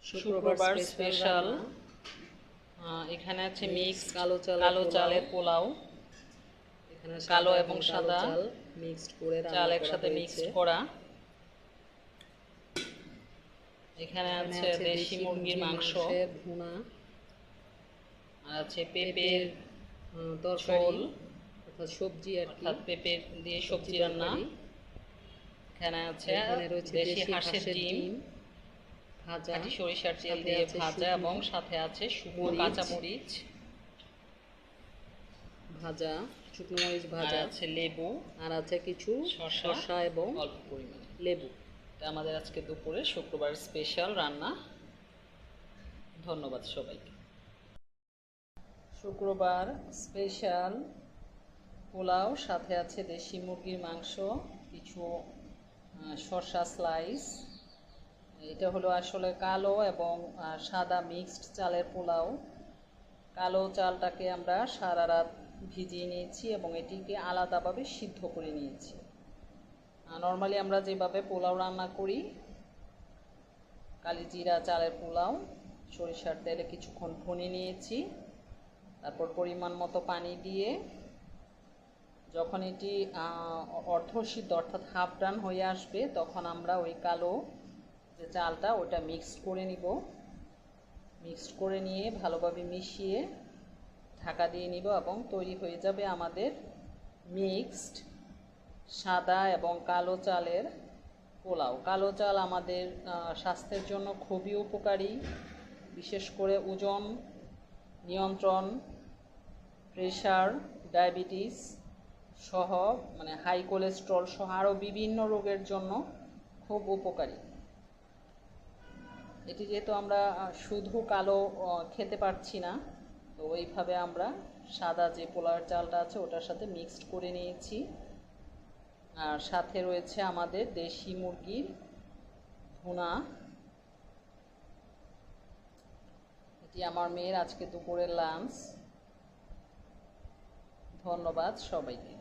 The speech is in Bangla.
শুক্রবার স্পেশাল। এখানে আছে মিক্স কালো চালের পোলাও, কালো এবং সাদা চাল একসাথে মিক্সড করা। এখানে আছে দেশি মুরগির মাংস, ভুনা, আর আছে পেঁপের তরকারি অর্থাৎ সবজি আর কি, অর্থাৎ পেঁপে দিয়ে সবজি রান্না। এখানে আছে দেশি হাঁসের ডিম ভাজা, খাঁটি সরিষার তেল দিয়ে ভাজা, এবং সাথে আছে শুকনো কাঁচা মরিচ ভাজা, শুকনো মরিচ ভাজা, আছে লেবু, আর আছে কিছু শসা এবং অল্প পরিমাণে লেবু। এটা আমাদের আজকে দুপুরে শুক্রবার স্পেশাল রান্না। ধন্যবাদ সবাইকে। শুক্রবার স্পেশাল পোলাও, সাথে আছে দেশি মুরগির মাংস, কিছু শসা স্লাইস। এটা হলো আসলে কালো এবং সাদা মিক্সড চালের পোলাও। কালো চালটাকে আমরা সারা রাত ভিজিয়ে নিয়েছি এবং এটিকে আলাদাভাবে সিদ্ধ করে নিয়েছি। নর্মালি আমরা যেভাবে পোলাও রান্না করি, কালিজিরা চালের পোলাও, সরিষার তেলে কিছুক্ষণ ভুনে নিয়েছি, তারপর পরিমাণ মতো পানি দিয়ে যখন এটি অর্ধসিদ্ধ অর্থাৎ হাফ ডান হয়ে আসবে, তখন আমরা ওই কালো যে চালটা ওটা মিক্সড করে নিব। মিক্সড করে নিয়ে ভালোভাবে মিশিয়ে ঢাকা দিয়ে নিব এবং তৈরি হয়ে যাবে আমাদের মিক্সড সাদা এবং কালো চালের পোলাও। কালো চাল আমাদের স্বাস্থ্যের জন্য খুবই উপকারী, বিশেষ করে ওজন নিয়ন্ত্রণ, প্রেশার, ডায়াবেটিস সহ, মানে হাই কোলেস্ট্রল সহ আরও বিভিন্ন রোগের জন্য খুব উপকারী। এটি যেহেতু আমরা শুধু কালো খেতে পারছি না, তো ওইভাবে আমরা সাদা যে পোলাওয়ের চালটা আছে ওটার সাথে মিক্সড করে নিয়েছি। আর সাথে রয়েছে আমাদের দেশি মুরগির ভুনা। এটি আমার মেয়ের আজকে দুপুরের লাঞ্চ। ধন্যবাদ সবাইকে।